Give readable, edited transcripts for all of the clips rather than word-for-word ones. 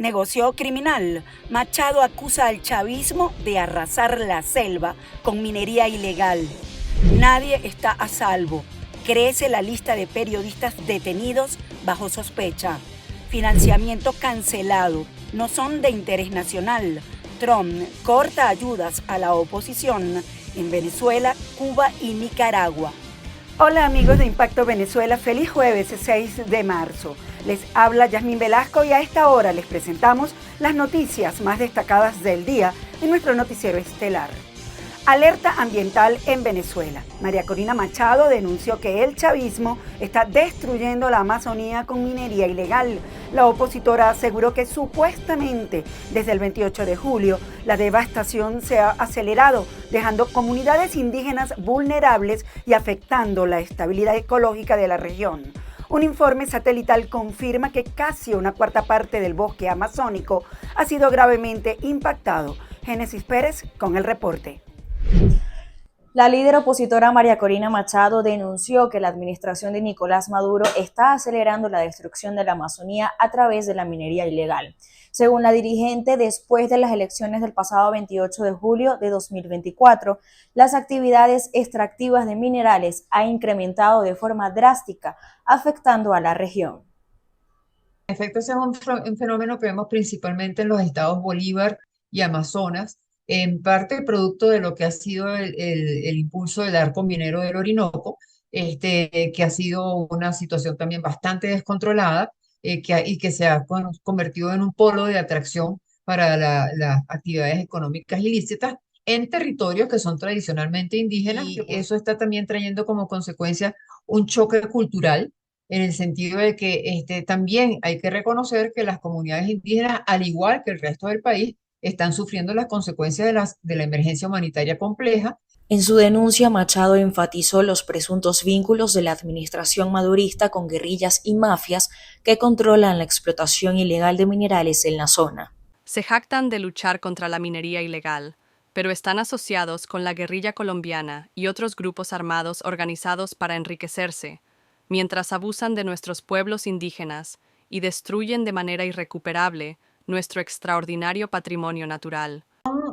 Negocio criminal. Machado acusa al chavismo de arrasar la selva con minería ilegal. Nadie está a salvo. Crece la lista de periodistas detenidos bajo sospecha. Financiamiento cancelado. No son de interés nacional. Trump corta ayudas a la oposición en Venezuela, Cuba y Nicaragua. Hola amigos de Impacto Venezuela, feliz jueves 6 de marzo. Les habla Yasmín Velasco y a esta hora les presentamos las noticias más destacadas del día en nuestro noticiero estelar. Alerta ambiental en Venezuela. María Corina Machado denunció que el chavismo está destruyendo la Amazonía con minería ilegal. La opositora aseguró que supuestamente desde el 28 de julio la devastación se ha acelerado, dejando comunidades indígenas vulnerables y afectando la estabilidad ecológica de la región. Un informe satelital confirma que casi una cuarta parte del bosque amazónico ha sido gravemente impactado. Génesis Pérez con el reporte. La líder opositora María Corina Machado denunció que la administración de Nicolás Maduro está acelerando la destrucción de la Amazonía a través de la minería ilegal. Según la dirigente, después de las elecciones del pasado 28 de julio de 2024, las actividades extractivas de minerales han incrementado de forma drástica, afectando a la región. En efecto, ese es un fenómeno que vemos principalmente en los estados Bolívar y Amazonas, en parte producto de lo que ha sido el impulso del arco minero del Orinoco, que ha sido una situación también bastante descontrolada y que se ha convertido en un polo de atracción para las actividades económicas ilícitas en territorios que son tradicionalmente indígenas. Y eso está también trayendo como consecuencia un choque cultural, en el sentido de que también hay que reconocer que las comunidades indígenas, al igual que el resto del país, están sufriendo las consecuencias de la emergencia humanitaria compleja. En su denuncia, Machado enfatizó los presuntos vínculos de la administración madurista con guerrillas y mafias que controlan la explotación ilegal de minerales en la zona. Se jactan de luchar contra la minería ilegal, pero están asociados con la guerrilla colombiana y otros grupos armados organizados para enriquecerse, mientras abusan de nuestros pueblos indígenas y destruyen de manera irrecuperable nuestro extraordinario patrimonio natural.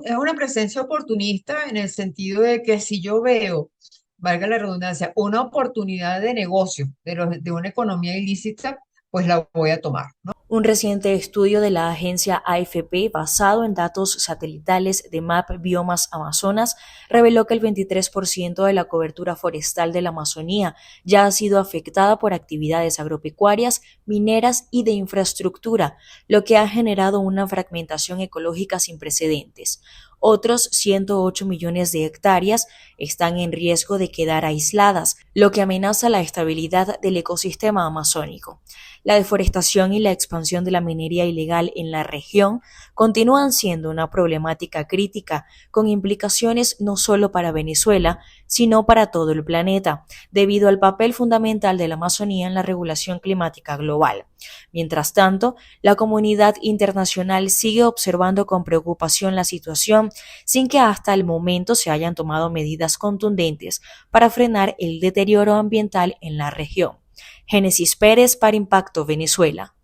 Es una presencia oportunista en el sentido de que si yo veo, valga la redundancia, una oportunidad de negocio de una economía ilícita, pues la voy a tomar, ¿no? Un reciente estudio de la agencia AFP, basado en datos satelitales de MAP Biomas Amazonas, reveló que el 23% de la cobertura forestal de la Amazonía ya ha sido afectada por actividades agropecuarias, mineras y de infraestructura, lo que ha generado una fragmentación ecológica sin precedentes. Otros 108 millones de hectáreas están en riesgo de quedar aisladas, lo que amenaza la estabilidad del ecosistema amazónico. La deforestación y la expansión de la minería ilegal en la región continúan siendo una problemática crítica, con implicaciones no solo para Venezuela, sino para todo el planeta, debido al papel fundamental de la Amazonía en la regulación climática global. Mientras tanto, la comunidad internacional sigue observando con preocupación la situación, sin que hasta el momento se hayan tomado medidas contundentes para frenar el deterioro ambiental en la región. Génesis Pérez para Impacto Venezuela.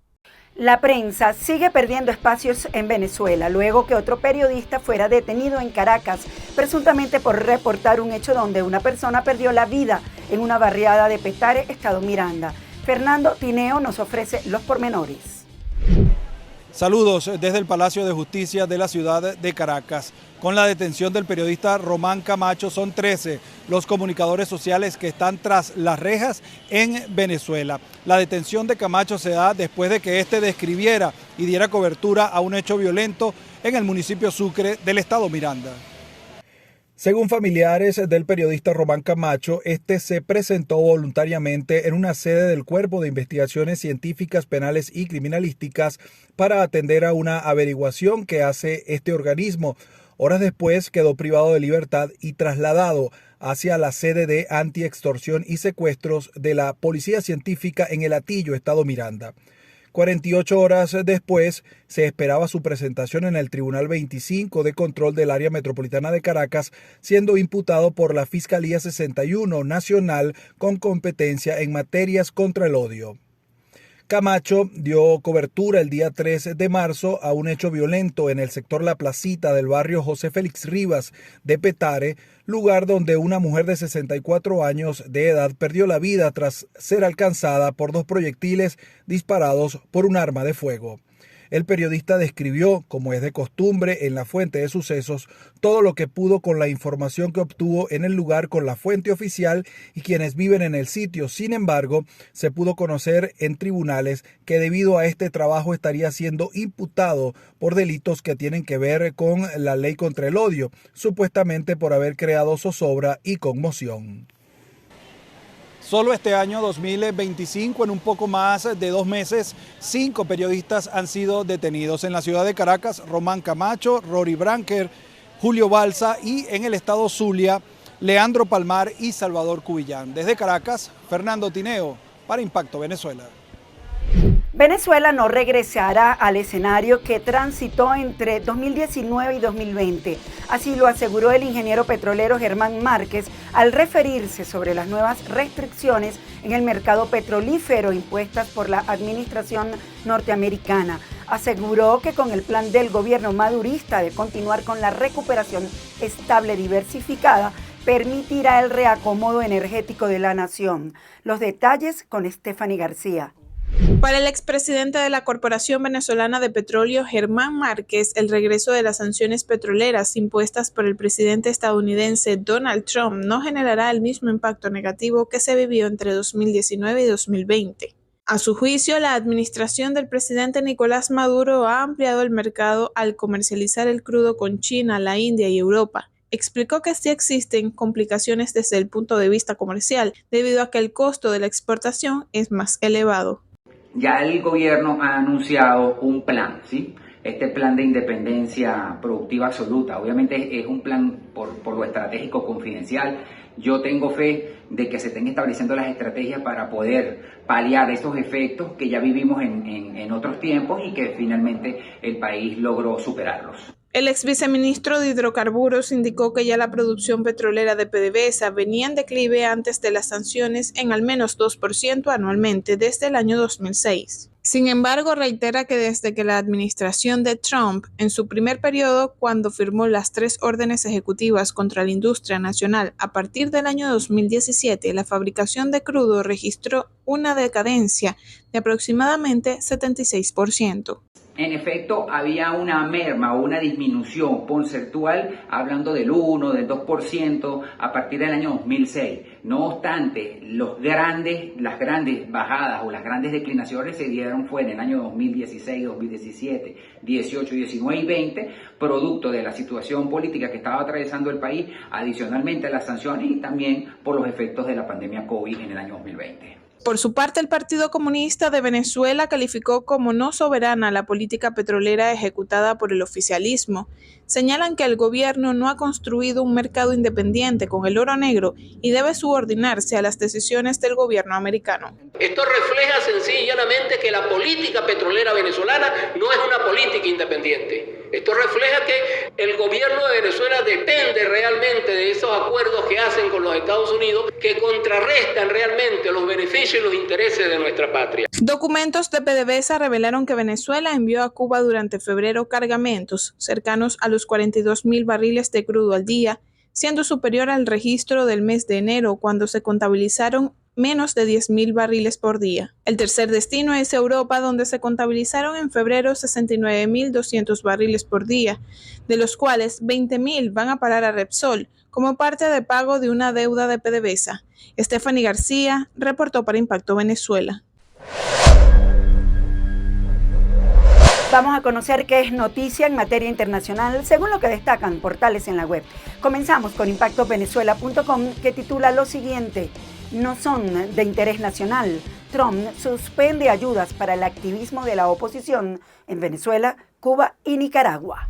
La prensa sigue perdiendo espacios en Venezuela luego que otro periodista fuera detenido en Caracas, presuntamente por reportar un hecho donde una persona perdió la vida en una barriada de Petare, estado Miranda. Fernando Tineo nos ofrece los pormenores. Saludos desde el Palacio de Justicia de la ciudad de Caracas. Con la detención del periodista Román Camacho, son 13 los comunicadores sociales que están tras las rejas en Venezuela. La detención de Camacho se da después de que este describiera y diera cobertura a un hecho violento en el municipio Sucre del estado Miranda. Según familiares del periodista Román Camacho, este se presentó voluntariamente en una sede del Cuerpo de Investigaciones Científicas, Penales y Criminalísticas para atender a una averiguación que hace este organismo. Horas después quedó privado de libertad y trasladado hacia la sede de antiextorsión y secuestros de la Policía Científica en El Hatillo, estado Miranda. 48 horas después se esperaba su presentación en el Tribunal 25 de Control del Área Metropolitana de Caracas, siendo imputado por la Fiscalía 61 Nacional con competencia en materias contra el odio. Camacho dio cobertura el día 3 de marzo a un hecho violento en el sector La Placita del barrio José Félix Rivas de Petare, lugar donde una mujer de 64 años de edad perdió la vida tras ser alcanzada por 2 proyectiles disparados por un arma de fuego. El periodista describió, como es de costumbre en la fuente de sucesos, todo lo que pudo con la información que obtuvo en el lugar con la fuente oficial y quienes viven en el sitio. Sin embargo, se pudo conocer en tribunales que debido a este trabajo estaría siendo imputado por delitos que tienen que ver con la ley contra el odio, supuestamente por haber creado zozobra y conmoción. Solo este año 2025, en un poco más de 2 meses, 5 periodistas han sido detenidos en la ciudad de Caracas: Román Camacho, Rory Branker, Julio Balsa, y en el estado Zulia, Leandro Palmar y Salvador Cubillán. Desde Caracas, Fernando Tineo, para Impacto Venezuela. Venezuela no regresará al escenario que transitó entre 2019 y 2020. Así lo aseguró el ingeniero petrolero Germán Márquez al referirse sobre las nuevas restricciones en el mercado petrolífero impuestas por la administración norteamericana. Aseguró que con el plan del gobierno madurista de continuar con la recuperación estable diversificada, permitirá el reacomodo energético de la nación. Los detalles con Stephanie García. Para el expresidente de la Corporación Venezolana de Petróleo, Germán Márquez, el regreso de las sanciones petroleras impuestas por el presidente estadounidense Donald Trump no generará el mismo impacto negativo que se vivió entre 2019 y 2020. A su juicio, la administración del presidente Nicolás Maduro ha ampliado el mercado al comercializar el crudo con China, la India y Europa. Explicó que sí existen complicaciones desde el punto de vista comercial, debido a que el costo de la exportación es más elevado. Ya el gobierno ha anunciado un plan, ¿sí? Este plan de independencia productiva absoluta. Obviamente es un plan por lo estratégico confidencial. Yo tengo fe de que se estén estableciendo las estrategias para poder paliar esos efectos que ya vivimos en otros tiempos y que finalmente el país logró superarlos. El ex viceministro de Hidrocarburos indicó que ya la producción petrolera de PDVSA venía en declive antes de las sanciones en al menos 2% anualmente desde el año 2006. Sin embargo, reitera que desde que la administración de Trump, en su primer periodo, cuando firmó las 3 órdenes ejecutivas contra la industria nacional, a partir del año 2017, la fabricación de crudo registró una decadencia de aproximadamente 76%. En efecto, había una merma o una disminución porcentual, hablando del 1, del 2%, a partir del año 2006. No obstante, las grandes bajadas o las grandes declinaciones se dieron fue en el año 2016, 2017, 18, 19 y 20, producto de la situación política que estaba atravesando el país, adicionalmente a las sanciones y también por los efectos de la pandemia COVID en el año 2020. Por su parte, el Partido Comunista de Venezuela calificó como no soberana la política petrolera ejecutada por el oficialismo. Señalan que el gobierno no ha construido un mercado independiente con el oro negro y debe subordinarse a las decisiones del gobierno americano. Esto refleja sencillamente que la política petrolera venezolana no es una política independiente. Esto refleja que el gobierno de Venezuela depende realmente de esos acuerdos que hacen con los Estados Unidos que contrarrestan realmente los beneficios y los intereses de nuestra patria. Documentos de PDVSA revelaron que Venezuela envió a Cuba durante febrero cargamentos cercanos a los 42,000 barriles de crudo al día, siendo superior al registro del mes de enero, cuando se contabilizaron menos de 10,000 barriles por día. El tercer destino es Europa, donde se contabilizaron en febrero 69,200 barriles por día, de los cuales 20,000 van a parar a Repsol como parte de pago de una deuda de PDVSA. Stephanie García reportó para Impacto Venezuela. Vamos a conocer qué es noticia en materia internacional según lo que destacan portales en la web. Comenzamos con impactovenezuela.com, que titula lo siguiente: no son de interés nacional. Trump suspende ayudas para el activismo de la oposición en Venezuela, Cuba y Nicaragua.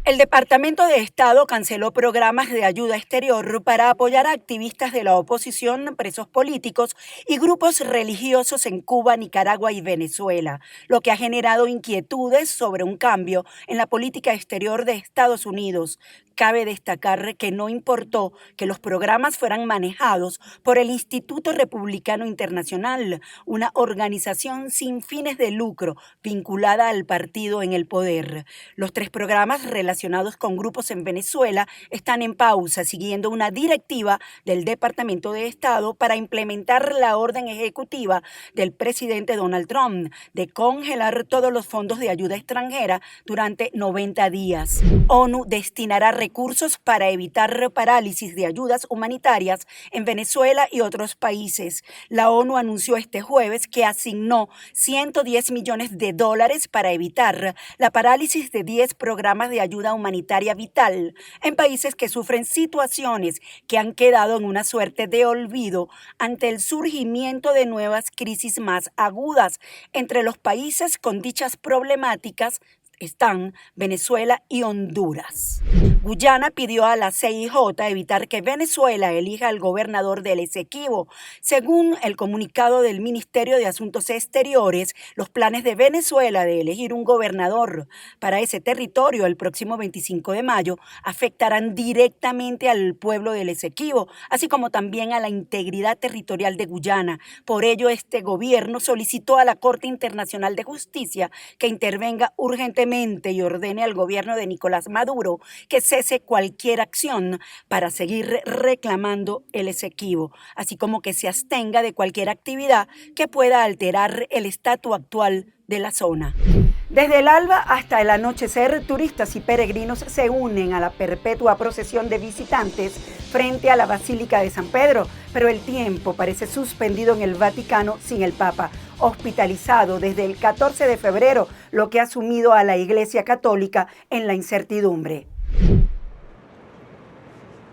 El Departamento de Estado canceló programas de ayuda exterior para apoyar a activistas de la oposición, presos políticos y grupos religiosos en Cuba, Nicaragua y Venezuela, lo que ha generado inquietudes sobre un cambio en la política exterior de Estados Unidos. Cabe destacar que no importó que los programas fueran manejados por el Instituto Republicano Internacional, una organización sin fines de lucro vinculada al partido en el poder. Los 3 programas relacionados con grupos en Venezuela están en pausa, siguiendo una directiva del Departamento de Estado para implementar la orden ejecutiva del presidente Donald Trump de congelar todos los fondos de ayuda extranjera durante 90 días. ONU destinará recursos para evitar parálisis de ayudas humanitarias en Venezuela y otros países. La ONU anunció este jueves que asignó $110 millones para evitar la parálisis de 10 programas de ayuda humanitaria vital en países que sufren situaciones que han quedado en una suerte de olvido ante el surgimiento de nuevas crisis más agudas. Entre los países con dichas problemáticas están Venezuela y Honduras. Guyana pidió a la CIJ evitar que Venezuela elija al gobernador del Esequibo. Según el comunicado del Ministerio de Asuntos Exteriores, los planes de Venezuela de elegir un gobernador para ese territorio el próximo 25 de mayo afectarán directamente al pueblo del Esequibo, así como también a la integridad territorial de Guyana. Por ello, este gobierno solicitó a la Corte Internacional de Justicia que intervenga urgentemente y ordene al gobierno de Nicolás Maduro que cese cualquier acción para seguir reclamando el Esequibo, así como que se abstenga de cualquier actividad que pueda alterar el estatus actual de la zona. Desde el alba hasta el anochecer, turistas y peregrinos se unen a la perpetua procesión de visitantes frente a la Basílica de San Pedro, pero el tiempo parece suspendido en el Vaticano sin el Papa, hospitalizado desde el 14 de febrero, lo que ha sumido a la Iglesia Católica en la incertidumbre.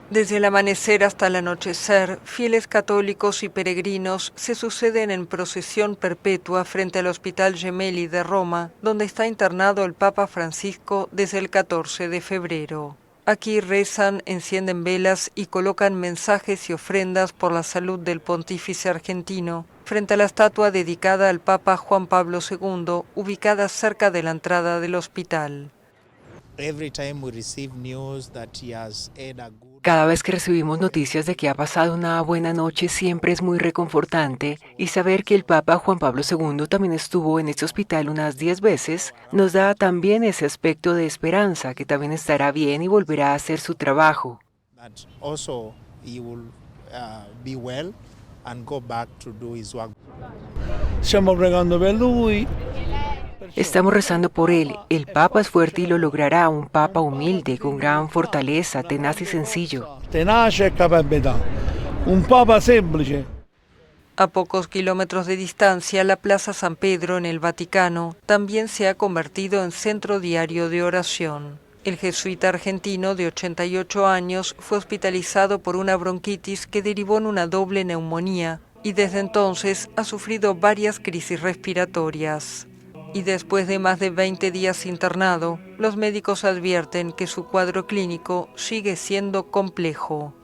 Desde el amanecer hasta el anochecer, fieles católicos y peregrinos se suceden en procesión perpetua frente al Hospital Gemelli de Roma, donde está internado el Papa Francisco desde el 14 de febrero. Aquí rezan, encienden velas y colocan mensajes y ofrendas por la salud del pontífice argentino, frente a la estatua dedicada al Papa Juan Pablo II, ubicada cerca de la entrada del hospital. Cada vez que recibimos noticias de que ha pasado una buena noche, siempre es muy reconfortante, y saber que el Papa Juan Pablo II también estuvo en este hospital unas 10 veces nos da también ese aspecto de esperanza, que también estará bien y volverá a hacer su trabajo. Estamos rezando por él. El Papa es fuerte y lo logrará, un Papa humilde, con gran fortaleza, tenaz y sencillo. Un Papa semplice. A pocos kilómetros de distancia, la Plaza San Pedro en el Vaticano también se ha convertido en centro diario de oración. El jesuita argentino de 88 años fue hospitalizado por una bronquitis que derivó en una doble neumonía y desde entonces ha sufrido varias crisis respiratorias. Y después de más de 20 días internado, los médicos advierten que su cuadro clínico sigue siendo complejo.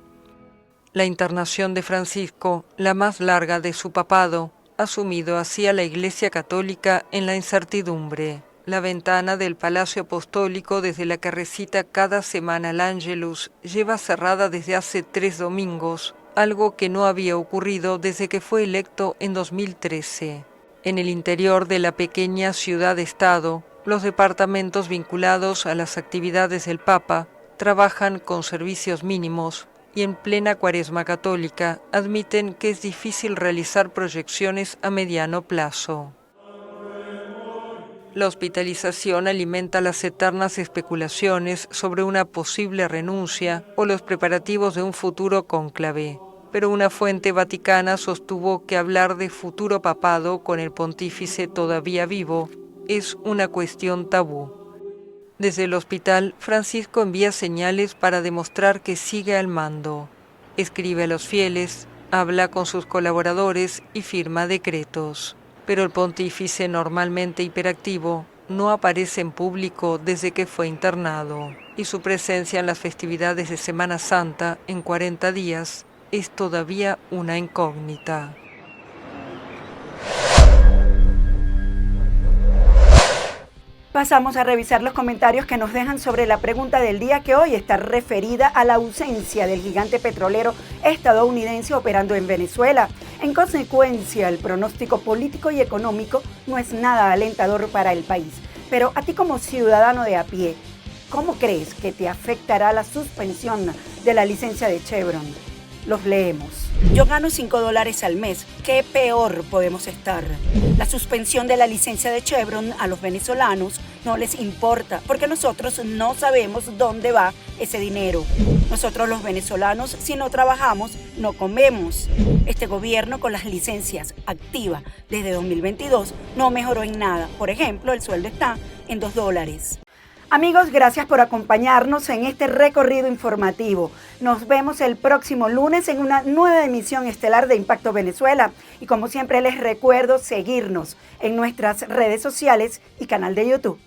La internación de Francisco, la más larga de su papado, ha sumido así a la Iglesia Católica en la incertidumbre. La ventana del Palacio Apostólico desde la que recita cada semana el Ángelus lleva cerrada desde hace 3 domingos, algo que no había ocurrido desde que fue electo en 2013. En el interior de la pequeña ciudad-estado, los departamentos vinculados a las actividades del Papa trabajan con servicios mínimos y en plena cuaresma católica admiten que es difícil realizar proyecciones a mediano plazo. La hospitalización alimenta las eternas especulaciones sobre una posible renuncia o los preparativos de un futuro cónclave. Pero una fuente vaticana sostuvo que hablar de futuro papado con el pontífice todavía vivo es una cuestión tabú. Desde el hospital, Francisco envía señales para demostrar que sigue al mando. Escribe a los fieles, habla con sus colaboradores y firma decretos. Pero el pontífice, normalmente hiperactivo, no aparece en público desde que fue internado, y su presencia en las festividades de Semana Santa en 40 días es todavía una incógnita. Pasamos a revisar los comentarios que nos dejan sobre la pregunta del día, que hoy está referida a la ausencia del gigante petrolero estadounidense operando en Venezuela. En consecuencia, el pronóstico político y económico no es nada alentador para el país. Pero a ti como ciudadano de a pie, ¿cómo crees que te afectará la suspensión de la licencia de Chevron? Los leemos. Yo gano $5 al mes. ¿Qué peor podemos estar? La suspensión de la licencia de Chevron a los venezolanos no les importa, porque nosotros no sabemos dónde va ese dinero. Nosotros los venezolanos, si no trabajamos, no comemos. Este gobierno, con las licencias activas desde 2022, no mejoró en nada. Por ejemplo, el sueldo está en $2. Amigos, gracias por acompañarnos en este recorrido informativo. Nos vemos el próximo lunes en una nueva emisión estelar de Impacto Venezuela. Y como siempre les recuerdo seguirnos en nuestras redes sociales y canal de YouTube.